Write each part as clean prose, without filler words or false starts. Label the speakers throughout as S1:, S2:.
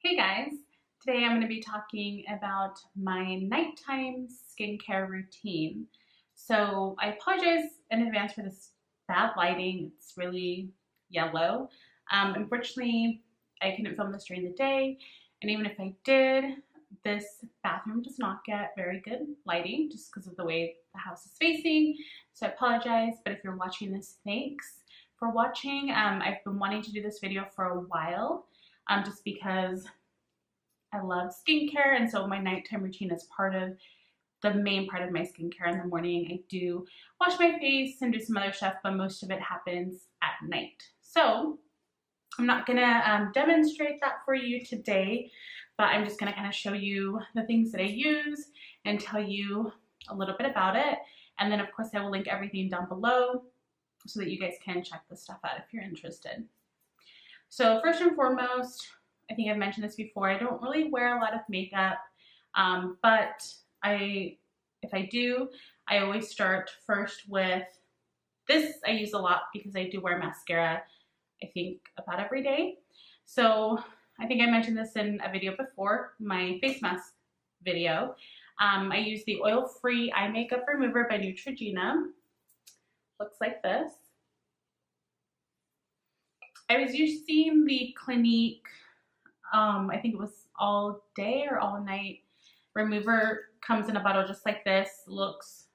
S1: Hey guys, today I'm going to be talking about my nighttime skincare routine. So I apologize in advance for this bad lighting. It's really yellow. Unfortunately, I couldn't film this during the day, and even if I did, this bathroom does not get very good lighting just because of the way the house is facing. So I apologize, but if you're watching this, thanks for watching. I've been wanting to do this video for a while. Just because I love skincare, and so my nighttime routine is the main part of my skincare. In the morning, I do wash my face and do some other stuff, but most of it happens at night. So I'm not gonna demonstrate that for you today, but I'm just gonna kind of show you the things that I use and tell you a little bit about it. And then of course I will link everything down below so that you guys can check this stuff out if you're interested. So first and foremost, I think I've mentioned this before, I don't really wear a lot of makeup, but if I do, I always start first with this. I use a lot because I do wear mascara, I think about every day. So I think I mentioned this in a video before, my face mask video. I use the oil-free eye makeup remover by Neutrogena. Looks like this. I was using the Clinique, I think it was all day or all night remover. Comes in a bottle just like this, looks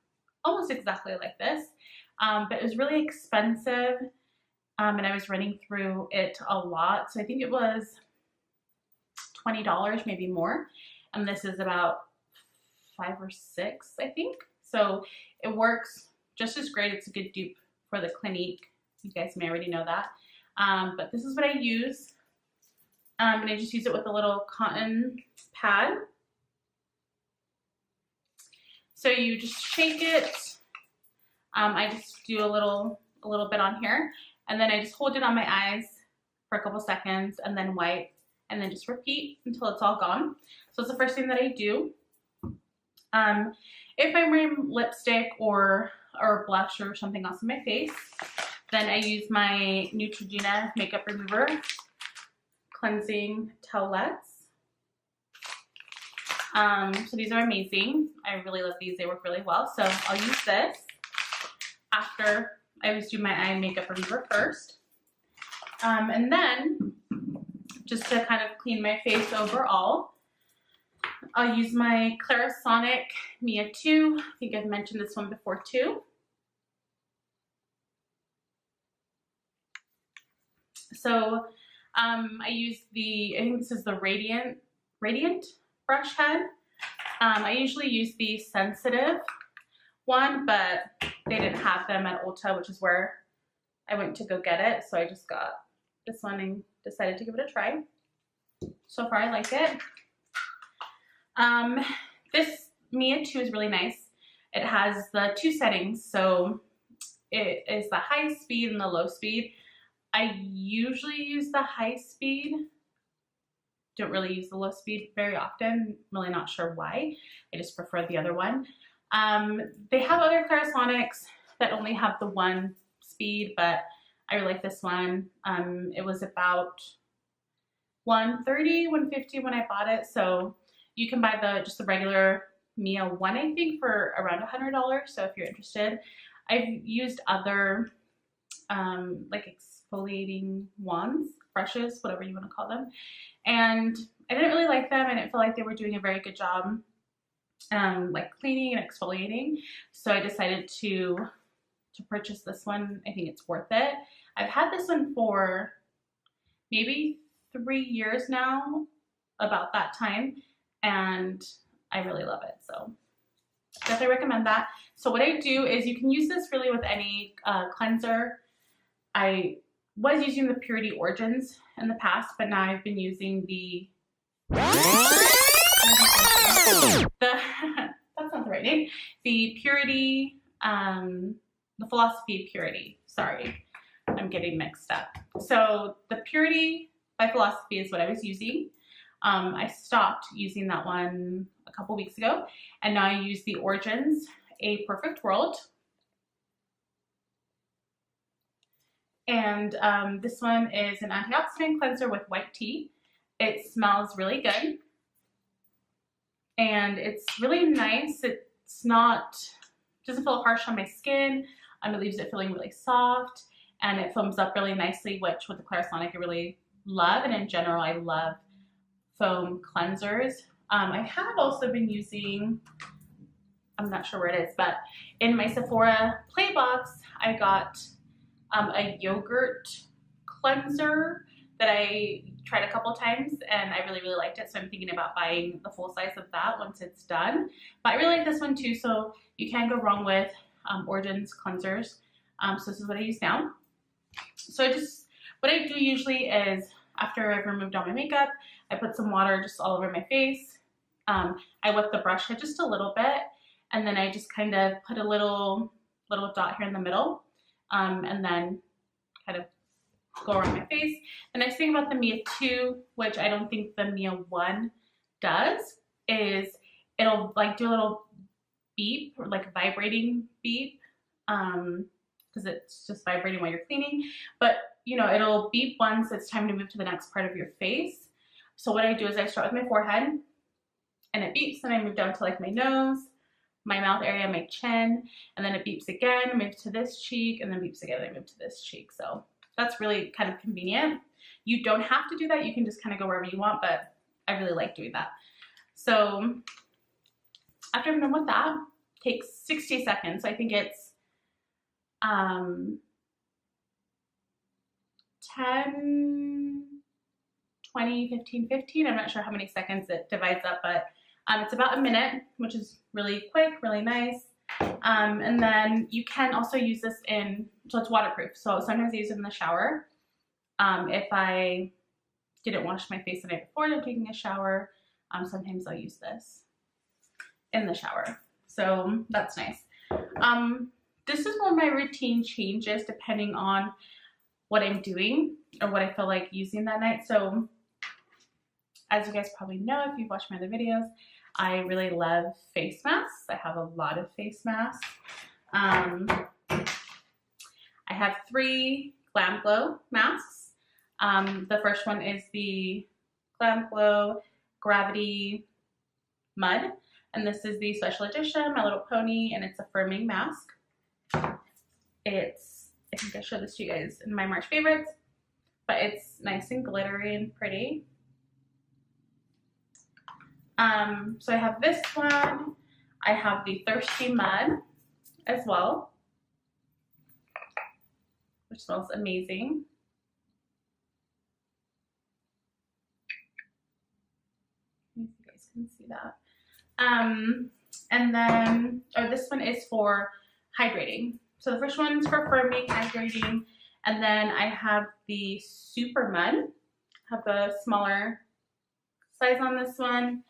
S1: almost exactly like this, but it was really expensive, and I was running through it a lot. So I think it was $20, maybe more, and this is about $5 or $6, I think. So it works just as great. It's a good dupe for the Clinique. You guys may already know that. But this is what I use, and I just use it with a little cotton pad. So you just shake it. I just do a little bit on here, and then I just hold it on my eyes for a couple seconds, and then wipe, and then just repeat until it's all gone. So it's the first thing that I do. If I'm wearing lipstick or blush or something else on my face, then I use my Neutrogena makeup remover cleansing towelettes. So these are amazing. I really love these. They work really well. So I'll use this after I always do my eye makeup remover first. And then just to kind of clean my face overall, I'll use my Clarisonic Mia 2. I think I've mentioned this one before too. So I use I think this is the Radiant brush head. I usually use the sensitive one, but they didn't have them at Ulta, which is where I went to go get it. So I just got this one and decided to give it a try. So far I like it. This Mia 2 is really nice. It has the 2 settings. So it is the high speed and the low speed. I usually use the high speed. Don't really use the low speed very often. I'm really not sure why. I just prefer the other one. They have other Clarisonics that only have the 1 speed, but I really like this one. It was about $130, $150 when I bought it. So you can buy just the regular Mia 1, I think, for around $100. So if you're interested, I've used other like exfoliating wands, brushes, whatever you want to call them, and I didn't really like them. I didn't feel like they were doing a very good job like cleaning and exfoliating, so I decided to purchase this one. I think it's worth it. I've had this one for maybe 3 years now, about that time, and I really love it. So definitely recommend that. So what I do is, you can use this really with any cleanser. I was using the Purity Origins in the past, but now I've been using that's not the right name. The Purity, the Philosophy Purity. Sorry, I'm getting mixed up. So the Purity by Philosophy is what I was using. I stopped using that one a couple weeks ago, and now I use the Origins A Perfect World. And this one is an antioxidant cleanser with white tea. It smells really good. And it's really nice. It's not, doesn't feel harsh on my skin. It leaves it feeling really soft, and it foams up really nicely, which with the Clarisonic I really love. And in general, I love foam cleansers. I have also been using, I'm not sure where it is, but in my Sephora play box, I got a yogurt cleanser that I tried a couple times, and I really, really liked it. So I'm thinking about buying the full size of that once it's done. But I really like this one too, so you can't go wrong with Origin's cleansers. So this is what I use now. So what I do usually is after I've removed all my makeup, I put some water just all over my face. I wet the brush head just a little bit, and then I just kind of put a little dot here in the middle, and then kind of go around my face. The nice thing about the Mia 2, which I don't think the Mia 1 does, is it'll like do a little beep, or like a vibrating beep, because it's just vibrating while you're cleaning. But you know, it'll beep once it's time to move to the next part of your face. So what I do is I start with my forehead, and it beeps, and I move down to like my nose, my mouth area, my chin, and then it beeps again, move to this cheek, and then beeps again, and I move to this cheek. So that's really kind of convenient. You don't have to do that. You can just kind of go wherever you want, but I really like doing that. So after I'm done with that, it takes 60 seconds. I think it's 10, 20, 15, 15. I'm not sure how many seconds it divides up, but it's about a minute, which is really quick, really nice. And then you can also use this so it's waterproof. So sometimes I use it in the shower. If I didn't wash my face the night before and I'm taking a shower, sometimes I'll use this in the shower. So that's nice. This is where my routine changes depending on what I'm doing or what I feel like using that night. So as you guys probably know, if you've watched my other videos, I really love face masks. I have a lot of face masks. I have 3 Glamglow masks. The first one is the Glamglow GRAVITYMUD, and this is the special edition, My Little Pony, and it's a firming mask. I think I showed this to you guys in my March favorites, but it's nice and glittery and pretty. So I have this one. I have the THIRSTYMUD as well, which smells amazing. You guys can see that. And then, this one is for hydrating. So the first one is for firming, hydrating, and then I have the SUPERMUD. I have the smaller size on this one,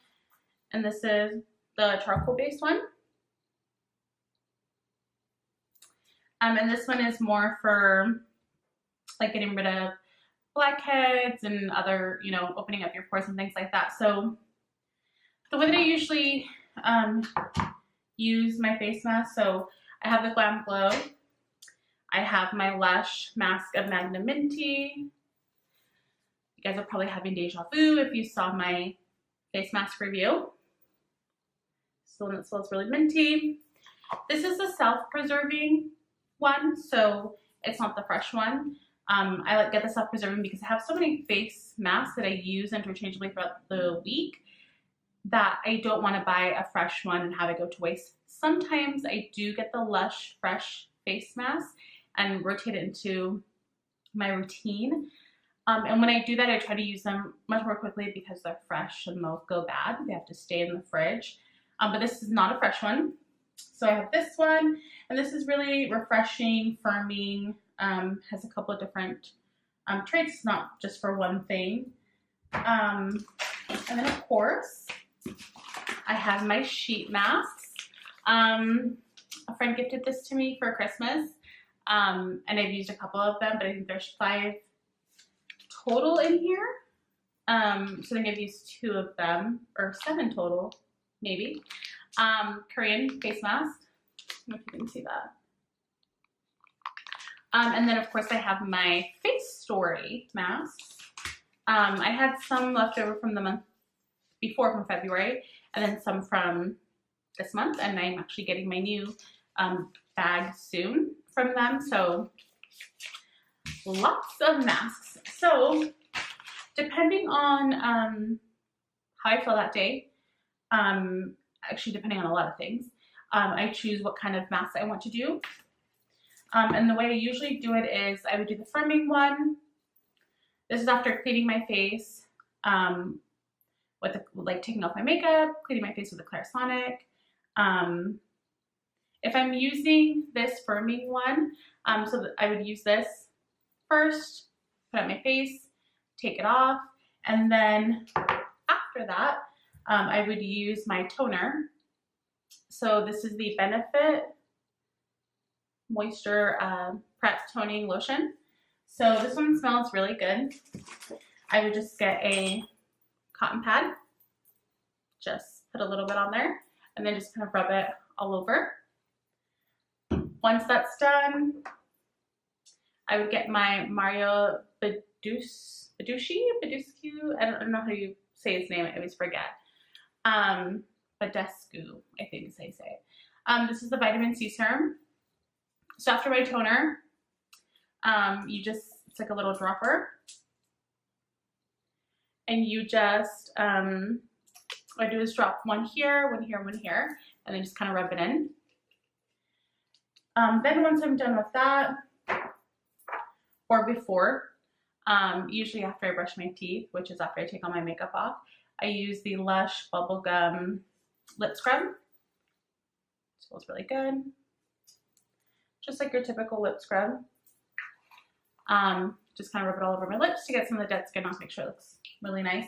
S1: and this is the charcoal-based one. And this one is more for like getting rid of blackheads and other, you know, opening up your pores and things like that. So the way that I usually use my face mask, so I have the Glamglow. I have my Lush mask of Magnaminty. You guys are probably having deja vu if you saw my face mask review. It's the one that smells really minty. This is the self-preserving one, so it's not the fresh one. I like get the self-preserving because I have so many face masks that I use interchangeably throughout the week that I don't want to buy a fresh one and have it go to waste. Sometimes I do get the Lush fresh face mask and rotate it into my routine. And when I do that, I try to use them much more quickly because they're fresh and they'll go bad. They have to stay in the fridge. But this is not a fresh one. So I have this one, and this is really refreshing, firming, has a couple of different traits. It's not just for one thing. And then of course, I have my sheet masks. A friend gifted this to me for Christmas, and I've used a couple of them, but I think there's 5 total in here. So I think I've used 2 of them, or 7 total, maybe. Korean face mask. I don't know if you can see that. And then of course I have my Facetory masks. I had some left over from the month before, from February, and then some from this month, and I'm actually getting my new bag soon from them, so lots of masks. So depending on how I feel that day, actually depending on a lot of things, I choose what kind of mask I want to do. And the way I usually do it is I would do the firming one. This is after cleaning my face, with like taking off my makeup, cleaning my face with a Clarisonic. If I'm using this firming one, so I would use this first, put it on my face, take it off, and then after that, I would use my toner. So this is the Benefit Moisture Prep Toning Lotion. So this one smells really good. I would just get a cotton pad, just put a little bit on there, and then just kind of rub it all over. Once that's done, I would get my Mario Badescu, I don't know how you say his name, I always forget. Badescu, I think is how you say it. This is the vitamin C serum. So after my toner, it's like a little dropper, and you just, what I do is drop one here, one here, one here, and then just kind of rub it in. Then once I'm done with that, or before, usually after I brush my teeth, which is after I take all my makeup off, I use the Lush Bubblegum lip scrub. It smells really good. Just like your typical lip scrub. Just kind of rub it all over my lips to get some of the dead skin off, make sure it looks really nice.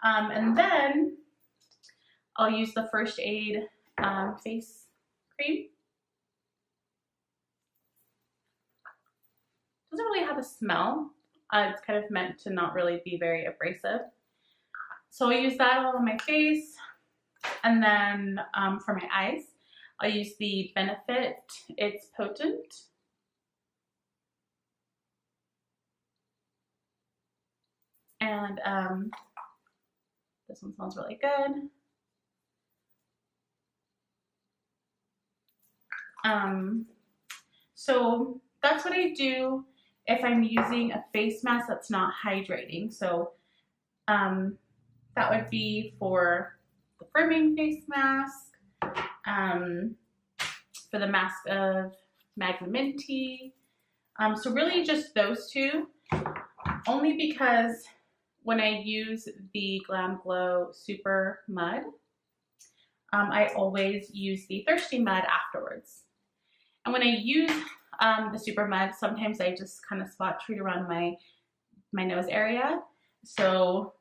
S1: And then I'll use the First Aid face cream. Doesn't really have a smell. It's kind of meant to not really be very abrasive. So I use that all on my face. And then for my eyes, I'll use the Benefit It's Potent. And this one smells really good. So that's what I do if I'm using a face mask that's not hydrating. So that would be for the firming face mask, for the mask of Magnaminty. So really just those two, only because when I use the Glamglow SUPERMUD, I always use the THIRSTYMUD afterwards. And when I use the SUPERMUD, sometimes I just kind of spot treat around my nose area. So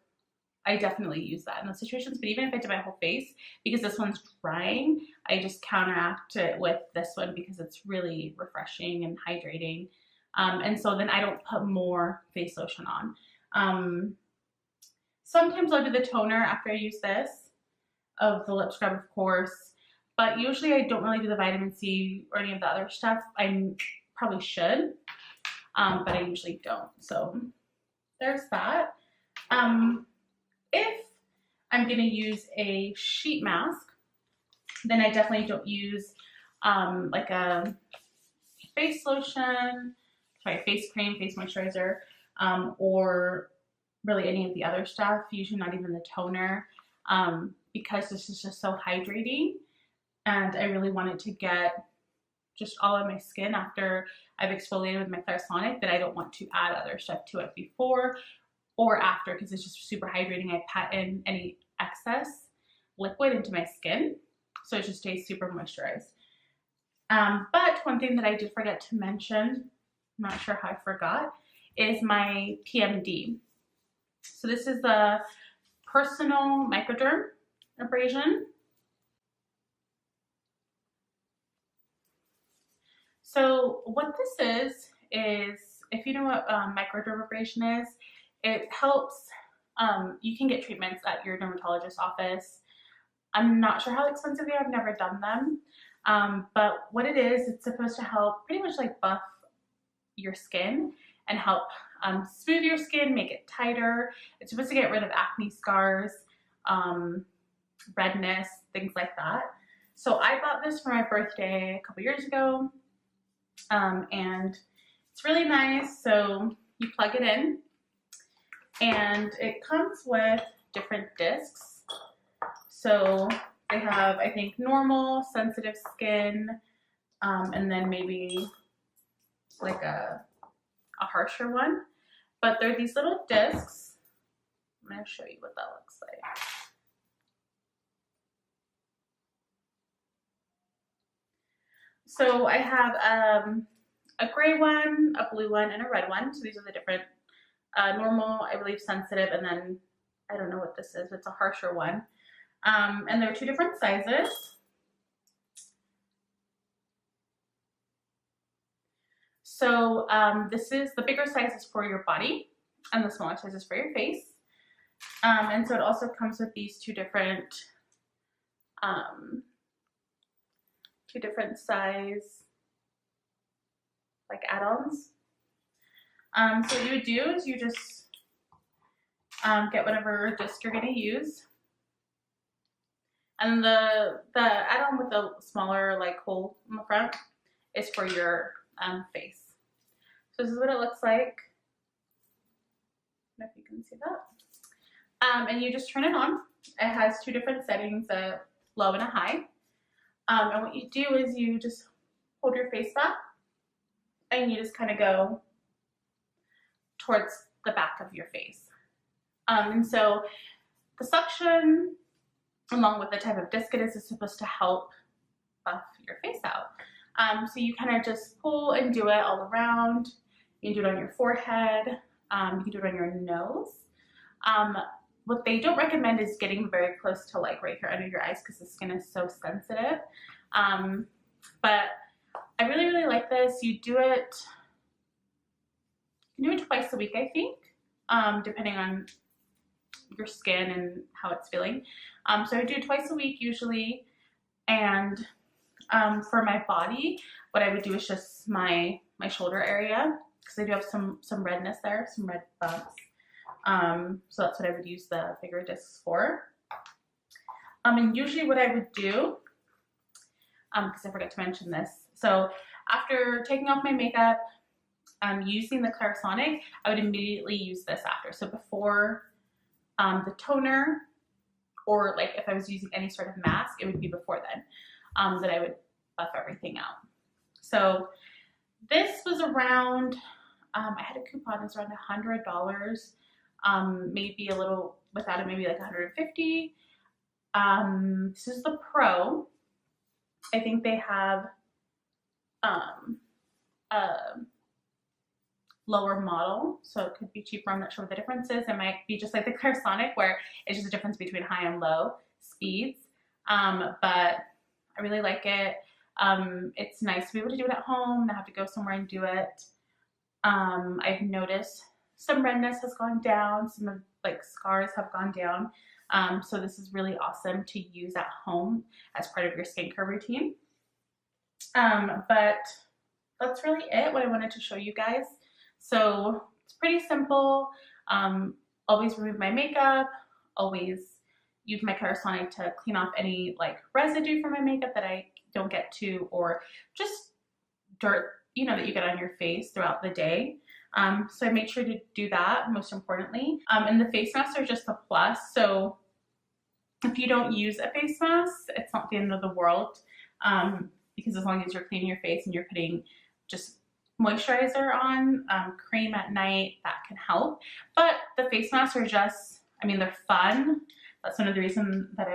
S1: I definitely use that in those situations. But even if I do my whole face, because this one's drying, I just counteract it with this one because it's really refreshing and hydrating. And so then I don't put more face lotion on. Sometimes I'll do the toner after I use this, of the lip scrub, of course. But usually I don't really do the vitamin C or any of the other stuff. I probably should, but I usually don't. So there's that. If I'm going to use a sheet mask, then I definitely don't use like a face lotion, face cream, face moisturizer, or really any of the other stuff, usually not even the toner, because this is just so hydrating. And I really wanted to get just all of my skin after I've exfoliated with my Clarisonic, that I don't want to add other stuff to it before or after, because it's just super hydrating. I pat in any excess liquid into my skin, so it just stays super moisturized. But one thing that I did forget to mention, I'm not sure how I forgot, is my PMD. So this is the Personal Microderm Abrasion. So what this is if you know what microdermabrasion is, it helps, you can get treatments at your dermatologist's office. I'm not sure how expensive they are, I've never done them. But what it is, it's supposed to help pretty much like buff your skin and help smooth your skin, make it tighter. It's supposed to get rid of acne scars, redness, things like that. So I bought this for my birthday a couple years ago, and it's really nice. So you plug it in, and it comes with different discs. So they have, I think, normal, sensitive skin, and then maybe like a harsher one. But they're these little discs. I'm going to show you what that looks like. So I have a gray one, a blue one, and a red one. So these are the different normal, I believe, sensitive, and then I don't know what this is. It's a harsher one. And there are two different sizes. So this is, the bigger size is for your body, and the smaller size is for your face. And so it also comes with these two different size like add-ons. So what you would do is you just get whatever disc you're going to use, and the add-on with the smaller like hole in the front is for your face. So this is what it looks like. I don't know if you can see that. And you just turn it on. It has two different settings, a low and a high. And what you do is you just hold your face back, and you just kind of go towards the back of your face. And so the suction, along with the type of disc it is supposed to help buff your face out. So you kind of just pull and do it all around. You can do it on your forehead. You can do it on your nose. What they don't recommend is getting very close to like right here under your eyes, because the skin is so sensitive. But I really, really like this. You do it twice a week, I think, depending on your skin and how it's feeling. So I do it twice a week usually. And for my body, what I would do is just my shoulder area, because I do have some redness there, some red bumps. So that's what I would use the bigger discs for. And usually what I would do, because I forgot to mention this, so after taking off my makeup, using the Clarisonic, I would immediately use this after. So before the toner, or like if I was using any sort of mask, it would be before then that I would buff everything out. So this was around, I had a coupon, it was around $100, maybe a little without it, maybe like $150. This is the Pro. I think they have a lower model, so it could be cheaper. I'm not sure what the difference is. It might be just like the Clarisonic, where it's just a difference between high and low speeds. But I really like it. It's nice to be able to do it at home, not have to go somewhere and do it. I've noticed some redness has gone down, some of like scars have gone down. So this is really awesome to use at home as part of your skincare routine. But that's really it, what I wanted to show you guys. So it's pretty simple. Always remove my makeup, always use my Clarisonic to clean off any like residue from my makeup that I don't get to, or just dirt, you know, that you get on your face throughout the day. So I make sure to do that, most importantly. And the face masks are just a plus. So if you don't use a face mask, it's not the end of the world, because as long as you're cleaning your face and you're putting just moisturizer on, cream at night, that can help. But the face masks are just, I mean, they're fun. That's one of the reasons that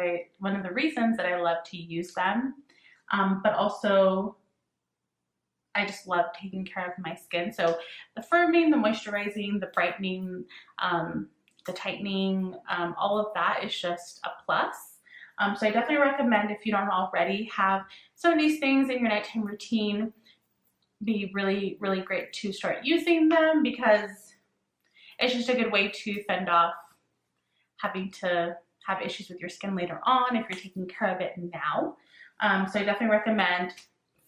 S1: I love to use them. But also, I just love taking care of my skin. So the firming, the moisturizing, the brightening, the tightening, all of that is just a plus. So I definitely recommend, if you don't already have some of these things in your nighttime routine, be really, really great to start using them, because it's just a good way to fend off having to have issues with your skin later on if you're taking care of it now. So I definitely recommend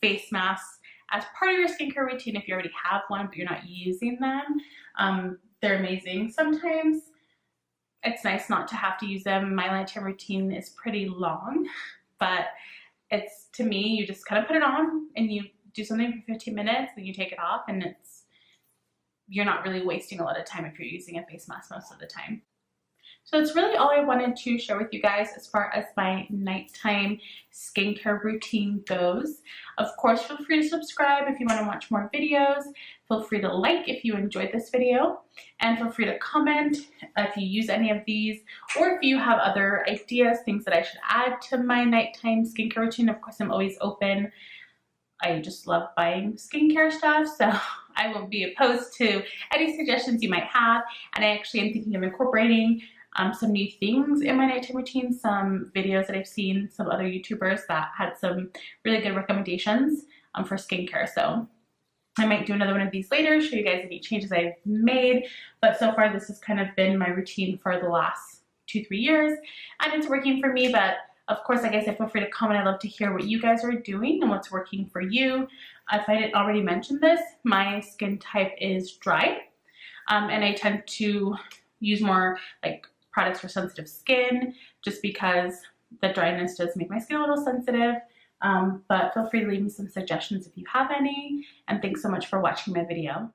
S1: face masks as part of your skincare routine if you already have one but you're not using them. They're amazing. Sometimes it's nice not to have to use them. My nighttime routine is pretty long, but it's, to me, you just kind of put it on and you do something for 15 minutes, then you take it off, and you're not really wasting a lot of time if you're using a face mask most of the time. So that's really all I wanted to share with you guys as far as my nighttime skincare routine goes. Of course, feel free to subscribe if you want to watch more videos. Feel free to like if you enjoyed this video, and feel free to comment if you use any of these, or if you have other ideas, things that I should add to my nighttime skincare routine. Of course, I'm always open. I just love buying skincare stuff, so I won't be opposed to any suggestions you might have. And I actually am thinking of incorporating some new things in my nighttime routine, some videos that I've seen some other YouTubers that had some really good recommendations for skincare. So I might do another one of these later, show you guys any changes I've made. But so far, this has kind of been my routine for the last 2-3 years, and it's working for me. But of course, like I said, feel free to comment. I'd love to hear what you guys are doing and what's working for you. If I didn't already mention this, my skin type is dry, and I tend to use more like products for sensitive skin, just because the dryness does make my skin a little sensitive. But feel free to leave me some suggestions if you have any, and thanks so much for watching my video.